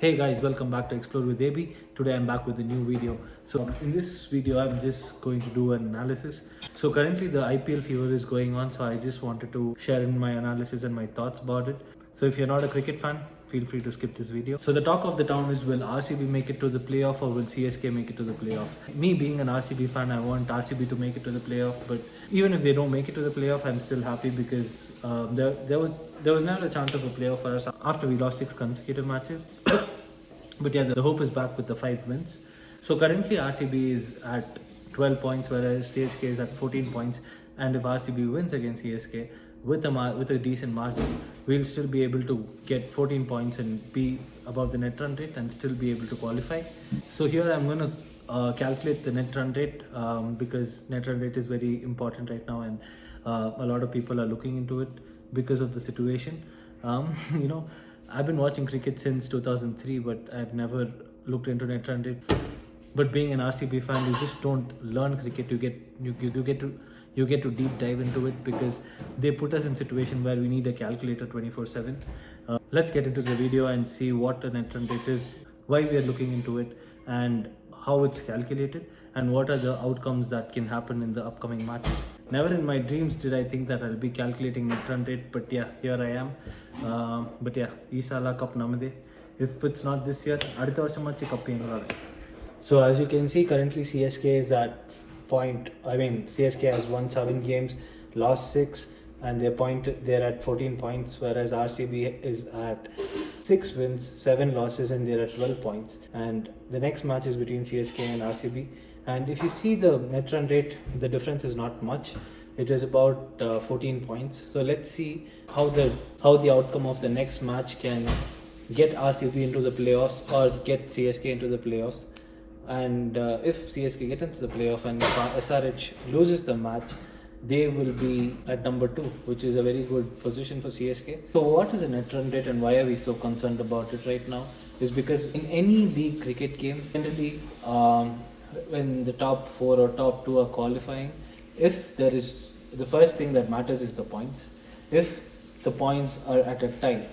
Hey guys, welcome back to Explore with AB. Today I'm back with a new video. So in this video I'm just going to do an analysis. So currently the IPL fever is going on, so I just wanted to share in my analysis and my thoughts about it. So if you're not a cricket fan, feel free to skip this video. So the talk of the town is, will RCB make it to the playoff or will CSK make it to the playoff? Me being an RCB fan, I want RCB to make it to the playoff, but even if they don't make it to the playoff, I'm still happy because there was never a chance of a playoff for us after we lost 6 consecutive matches. But yeah, the hope is back with the 5 wins. So currently RCB is at 12 points, whereas CSK is at 14 points. And if RCB wins against CSK with a decent margin, we'll still be able to get 14 points and be above the net run rate and still be able to qualify. So here I'm going to calculate the net run rate because net run rate is very important right now, and a lot of people are looking into it because of the situation. I've been watching cricket since 2003, but I've never looked into net run rate. But being an RCB fan, you just don't learn cricket. You get to deep dive into it because they put us in a situation where we need a calculator 24/7. Let's get into the video and see what a net run rate is, why we are looking into it, and how it's calculated, and what are the outcomes that can happen in the upcoming matches. Never in my dreams did I think that I'll be calculating net run rate, but yeah, here I am. But yeah, Isala Cup namade. If it's not this year, aditha varsham machi cup yengaladu. So as you can see, currently CSK is at CSK has won 7 games, lost 6, and they're at 14 points, whereas RCB is at 6 wins, 7 losses, and they're at 12 points. And the next match is between CSK and RCB. And if you see the net run rate, the difference is not much. It is about 14 points. So let's see how the outcome of the next match can get RCB into the playoffs or get CSK into the playoffs. And if CSK get into the playoff and SRH loses the match, they will be at number 2, which is a very good position for CSK. So what is a net run rate and why are we so concerned about it right now? Is because in any league cricket games, generally when the top 4 or top 2 are qualifying, if there is, the first thing that matters is the points. If the points are at a tie,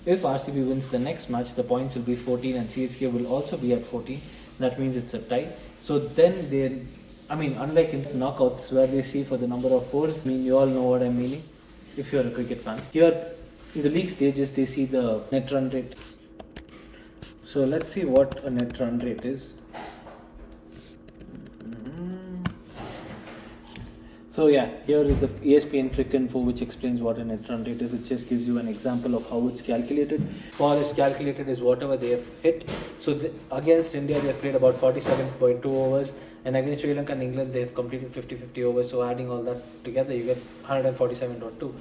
if RCB wins the next match, the points will be 14 and CSK will also be at 14. That means it's a tie. So then unlike in knockouts where they see for the number of 4s, you all know what I'm meaning if you're a cricket fan. Here in the league stages, they see the net run rate. So let's see what a net run rate is. So yeah, here is the ESPN Trick Info, which explains what a net run rate is. It just gives you an example of how it's calculated. For is calculated is whatever they have hit. So against India, they have played about 47.2 overs, and against Sri Lanka and England, they have completed 50-50 overs. So adding all that together, you get 147.2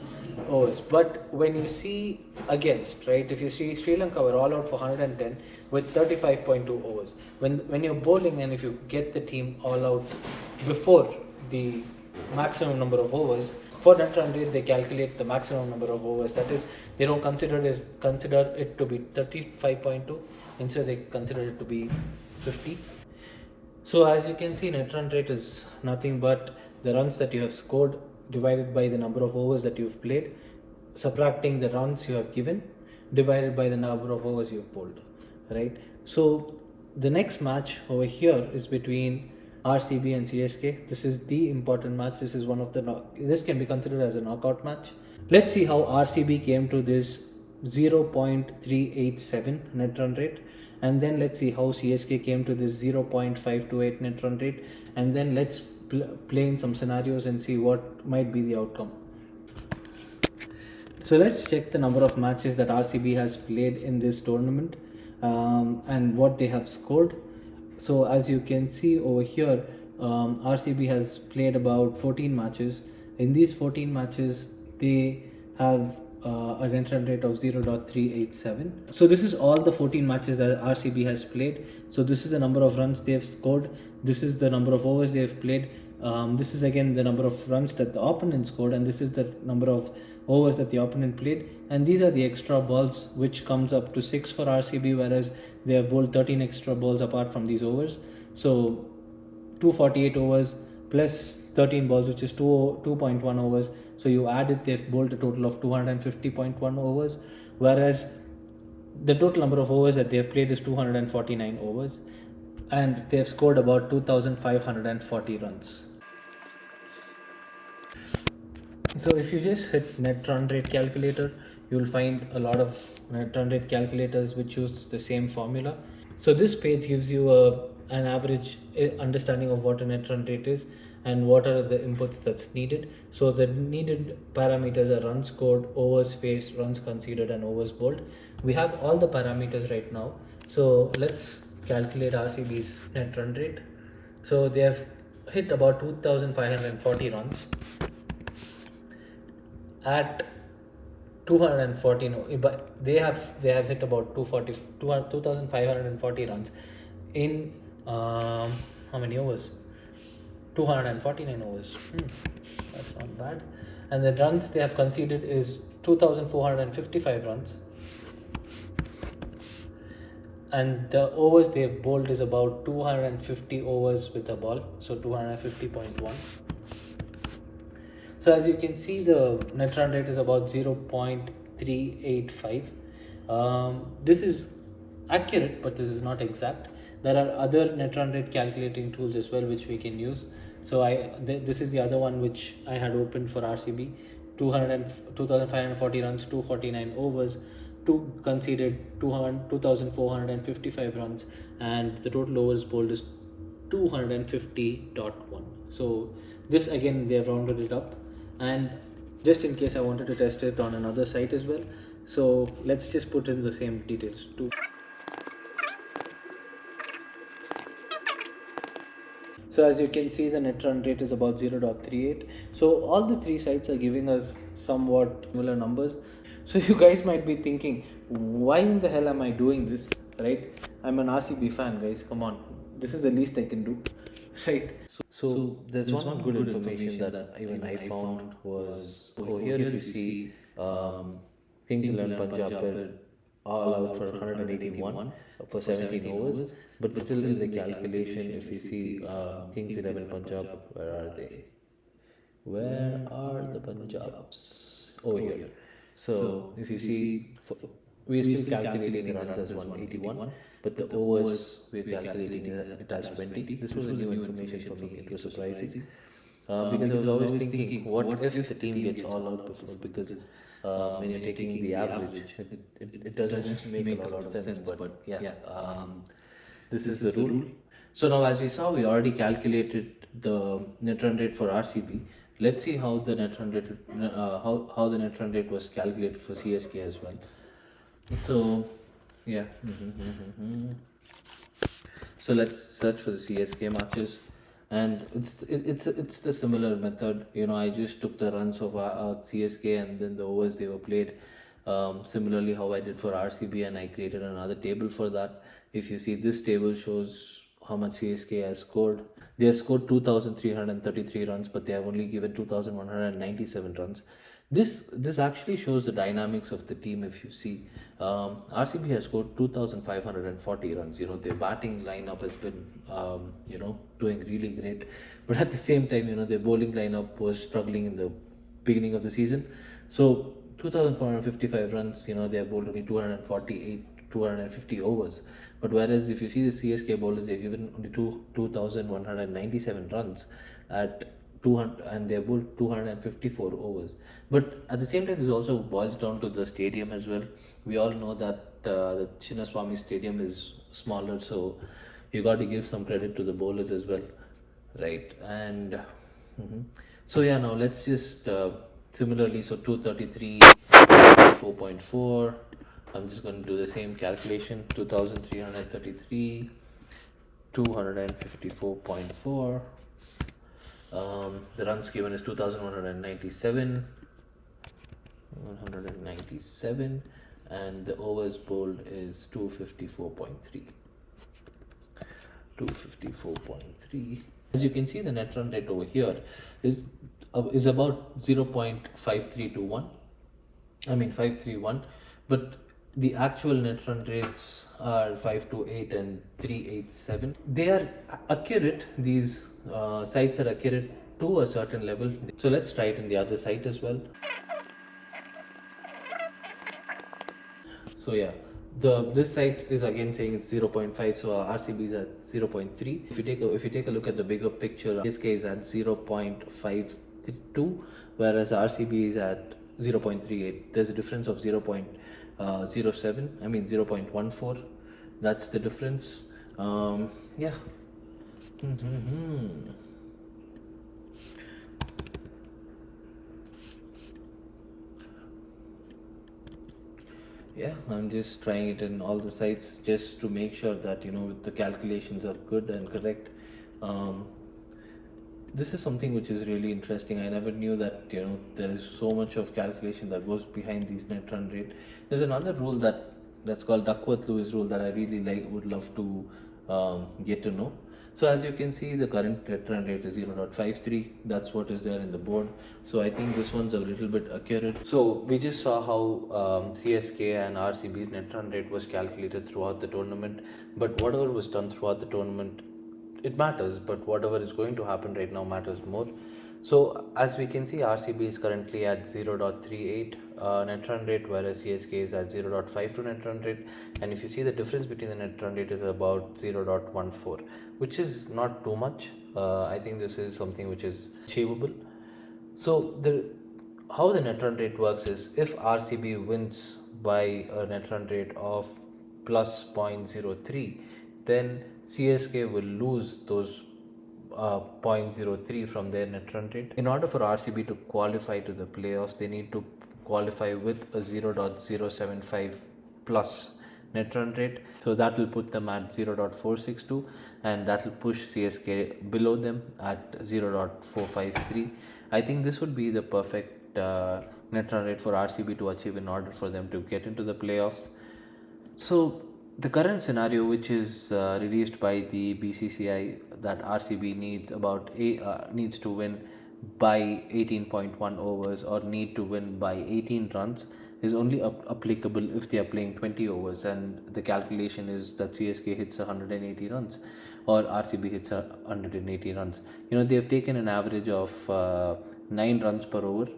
overs. But when you see against, right, if you see Sri Lanka were all out for 110 with 35.2 overs. When you're bowling and if you get the team all out before the maximum number of overs, for net run rate they calculate the maximum number of overs. That is, they don't consider it to be 35.2, instead they consider it to be 50. So as you can see, net run rate is nothing but the runs that you have scored divided by the number of overs that you've played, subtracting the runs you have given divided by the number of overs you've bowled, right? So the next match over here is between RCB and CSK. This is the important match. This is this can be considered as a knockout match. Let's see how RCB came to this 0.387 net run rate, and then let's see how CSK came to this 0.528 net run rate, and then let's play in some scenarios and see what might be the outcome. So let's check the number of matches that RCB has played in this tournament and what they have scored. So as you can see over here, RCB has played about 14 matches. In these 14 matches, they have a net run rate of 0.387. So this is all the 14 matches that RCB has played. So this is the number of runs they have scored. This is the number of overs they have played. This is again the number of runs that the opponent scored, and this is the number of overs that the opponent played. And these are the extra balls, which comes up to 6 for RCB, whereas they have bowled 13 extra balls apart from these overs. So 248 overs plus 13 balls, which is 2.1 overs. So you add it, they've bowled a total of 250.1 overs, whereas the total number of overs that they have played is 249 overs, and they have scored about 2,540 runs. So if you just hit net run rate calculator, you will find a lot of net run rate calculators which use the same formula. So this page gives you an average understanding of what a net run rate is and what are the inputs that's needed. So the needed parameters are runs scored, overs faced, runs conceded, and overs bowled. We have all the parameters right now. So let's calculate RCB's net run rate. So they have hit about 2,540 runs at 214, but they have hit about 2,540 runs in how many overs? 249 overs. That's not bad. And the runs they have conceded is 2,455 runs, and the overs they have bowled is about 250 overs with a ball, so 250.1. So as you can see, the net run rate is about 0.385. This is accurate, but this is not exact. There are other net run rate calculating tools as well which we can use. So this is the other one which I had opened for RCB. 2,540 runs, 249 overs, conceded 2,455 runs, and the total overs bowled is 250.1. So this again they have rounded it up, and just in case I wanted to test it on another site as well, so let's just put in the same details too. So as you can see, the net run rate is about 0.38. So all the three sites are giving us somewhat similar numbers. So you guys might be thinking, why in the hell am I doing this, right? I'm an RCB fan, guys, come on. This is the least I can do, right? So there's one good information that even I found was over here. If you see Kings 11 Punjab were all out for 181 for 17 overs, but still in the calculation, if you see Kings 11 Punjab, where are they? Where are the Punjabs? Over here. So if you see, we're still calculating the runs as 181, but the overs we're calculating it as 20. This was a new information for me. It was surprising because I was always thinking, what if the team gets all out before? Because when you're taking the average, it doesn't make a lot of sense. But yeah, this is the rule. So now, as we saw, we already calculated the net run rate for RCB. Let's see how the net run rate how the net run rate was calculated for CSK as well. So yeah, so let's search for the CSK matches, and it's the similar method. You know, I just took the runs of CSK and then the overs they were played. Similarly, how I did for RCB, and I created another table for that. If you see, this table shows how much CSK has scored. They have scored 2,333 runs, but they have only given 2,197 runs. This actually shows the dynamics of the team. If you see, RCB has scored 2,540 runs. You know, their batting lineup has been doing really great, but at the same time, you know, their bowling lineup was struggling in the beginning of the season. So 2,455 runs. You know, they have bowled only 250 overs. But whereas if you see the CSK bowlers, they've given only 2,197 runs at 200, and they bowled 254 overs. But at the same time, this also boils down to the stadium as well. We all know that the Chinnaswamy Stadium is smaller, so you got to give some credit to the bowlers as well, right? And so yeah, now let's just similarly, so 233, 4.4. I'm just going to do the same calculation. 2,333, 254.4. The runs given is 2,197, and the overs bowled is 254.3. As you can see, the net run rate over here is about 531, but the actual net run rates are 528 and 387. They are accurate. These sites are accurate to a certain level. So let's try it in the other site as well. So yeah, This site is again saying it's 0.5, so RCB is at 0.3. If you take a look at the bigger picture, CSK is at 0.52, whereas RCB is at 0.38. There's a difference of 0.07. I mean 0.14. That's the difference. Yeah. Yeah, I'm just trying it in all the sites just to make sure that the calculations are good and correct. Um, this is something which is really interesting. I never knew that there is so much of calculation that goes behind these net run rate. There's another rule that's called Duckworth-Lewis rule that I really would love to get to know. So as you can see, the current net run rate is 0.53. That's what is there in the board. So I think this one's a little bit accurate. So we just saw how CSK and RCB's net run rate was calculated throughout the tournament. But whatever was done throughout the tournament, it matters. But whatever is going to happen right now matters more. So as we can see, RCB is currently at 0.38 net run rate, whereas CSK is at 0.52 net run rate. And if you see, the difference between the net run rate is about 0.14, which is not too much. I think this is something which is achievable. So how the net run rate works is, if RCB wins by a net run rate of plus 0.03, then CSK will lose those 0.03 from their net run rate. In order for RCB to qualify to the playoffs, they need to qualify with a 0.075 plus net run rate. So that will put them at 0.462, and that will push CSK below them at 0.453. I think this would be the perfect net run rate for RCB to achieve in order for them to get into the playoffs. So the current scenario, which is released by the BCCI, that RCB needs needs to win by 18.1 overs or need to win by 18 runs, is only applicable if they are playing 20 overs, and the calculation is that CSK hits 180 runs or RCB hits 180 runs. They have taken an average of 9 runs per over,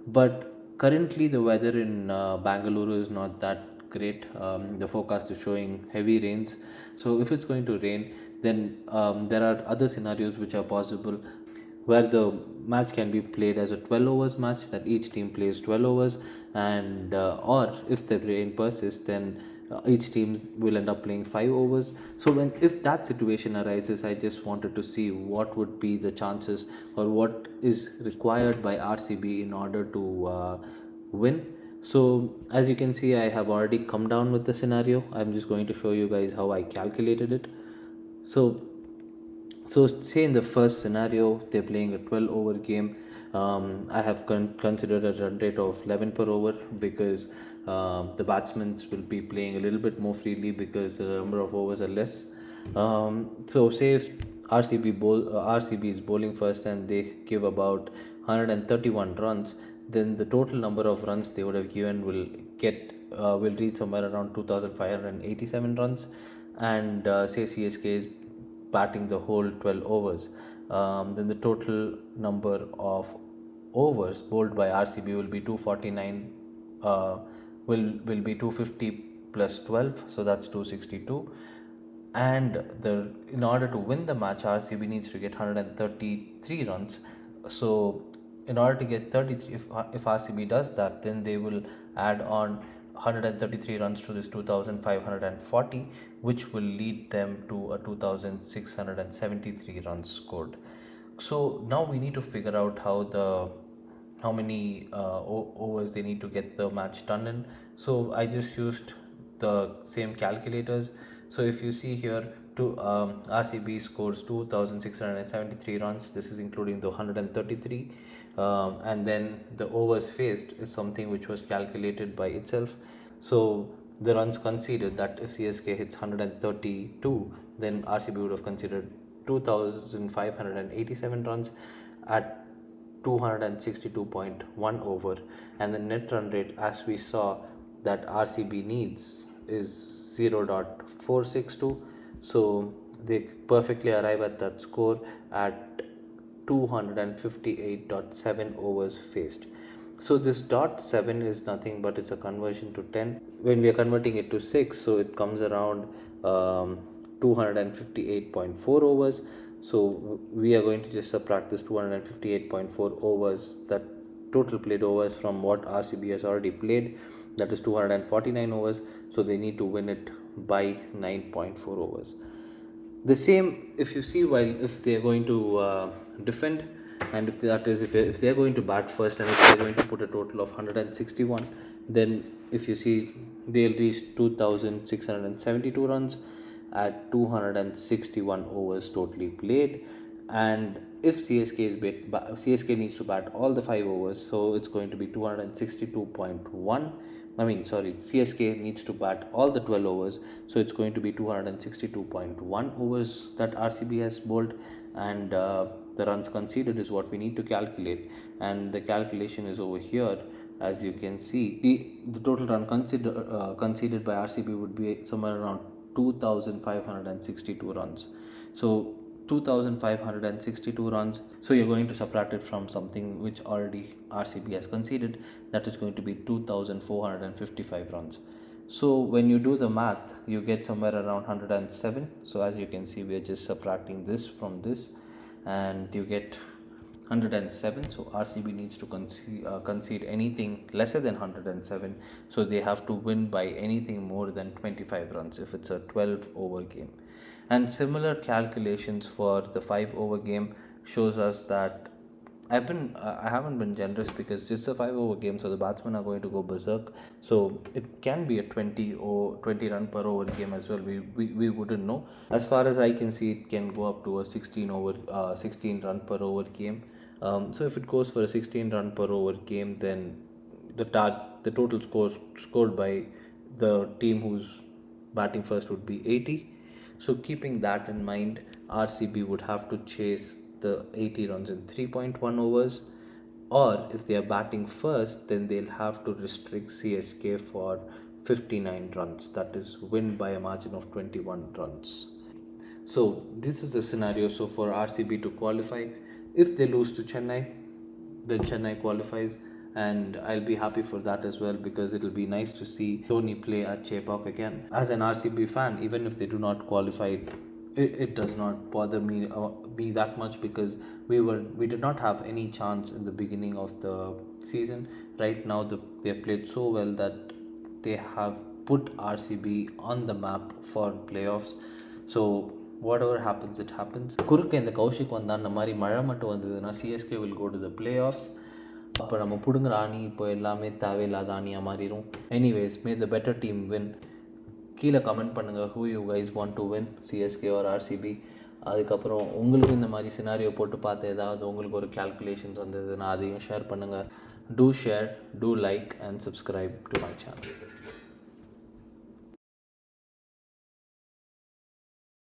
but currently the weather in Bangalore is not that great. The forecast is showing heavy rains, so if it's going to rain, then there are other scenarios which are possible, where the match can be played as a 12 overs match, that each team plays 12 overs, and or if the rain persists, then each team will end up playing 5 overs. So if that situation arises, I just wanted to see what would be the chances or what is required by RCB in order to win. So as you can see, I have already come down with the scenario. I'm just going to show you guys how I calculated it. So say in the first scenario, they're playing a 12 over game. I have considered a run rate of 11 per over, because the batsmen will be playing a little bit more freely because the number of overs are less. So say if RCB is bowling first and they give about 131 runs, then the total number of runs they would have given will reach somewhere around 2,587 runs. And say CSK is batting the whole 12 overs, then the total number of overs bowled by RCB will be 249, will be 250 plus 12, so that's 262. And in order to win the match, RCB needs to get 133 runs. So in order to get 33, if RCB does that, then they will add on 133 runs to this 2,540, which will lead them to a 2,673 runs scored. So now we need to figure out how many overs they need to get the match done in. So I just used the same calculators. So if you see here, RCB scores 2,673 runs. This is including the 133. And then the overs faced is something which was calculated by itself. So the runs conceded, that if CSK hits 132, then RCB would have conceded 2,587 runs at 262.1 over. And the net run rate, as we saw, that RCB needs is 0.462. So they perfectly arrive at that score at 258.7 overs faced. So this dot 7 is nothing but it's a conversion to 10. When we are converting it to 6, so it comes around 258.4 overs. So we are going to just subtract this 258.4 overs, that total played overs, from what RCB has already played, that is 249 overs. So they need to win it by 9.4 overs. The same, if you see, while if they are going to defend, and if they are going to bat first, and if they are going to put a total of 161, then if you see, they'll reach 2672 runs at 261 overs totally played. And if CSK needs to bat all the 5 overs, so it's going to be 262.1. CSK needs to bat all the 12 overs, so it's going to be 262.1 overs that RCB has bowled, and the runs conceded is what we need to calculate, and the calculation is over here. As you can see, the total run conceded by RCB would be somewhere around 2562 runs. So 2562 runs, so you're going to subtract it from something which already RCB has conceded, that is going to be 2455 runs. So when you do the math, you get somewhere around 107. So as you can see, we are just subtracting this from this, and you get 107. So RCB needs to concede anything lesser than 107, so they have to win by anything more than 25 runs if it's a 12 over game. And similar calculations for the 5 over game shows us that I haven't been generous, because just a 5 over game, so the batsmen are going to go berserk. So it can be a 20 run per over game as well. We wouldn't know. As far as I can see, it can go up to a 16 run per over game. So if it goes for a 16 run per over game, then the total scores scored by the team who's batting first would be 80. So keeping that in mind, RCB would have to chase the 80 runs in 3.1 overs, or if they are batting first, then they'll have to restrict CSK for 59 runs, that is win by a margin of 21 runs. So this is the scenario. So for RCB to qualify, if they lose to Chennai, then Chennai qualifies, and I'll be happy for that as well, because it'll be nice to see Dhoni play at Chepauk again. As an RCB fan, even if they do not qualify, it does not bother me that much, because we did not have any chance in the beginning of the season. Right now they have played so well that they have put RCB on the map for playoffs. So whatever happens, it happens. குறுக்க இந்த கௌஷிக் வந்தா அந்த மாதிரி மழை மட்டும் வந்ததுன்னா CSK will go to the playoffs. அப்போ நம்ம பிடுங்குற அணி இப்போ எல்லாமே தேவையில்லாத அணியாக மாறிடும். Anyways, May the better team win. கீழே கமெண்ட் பண்ணுங்கள் who you guys want to win, CSK or RCB. அதுக்கப்புறம் உங்களுக்கு இந்த மாதிரி சினாரியோ போட்டு பார்த்து ஏதாவது உங்களுக்கு ஒரு கேல்குலேஷன்ஸ் வந்ததுன்னா அதையும் ஷேர் பண்ணுங்கள். Do share, do like and subscribe to my channel.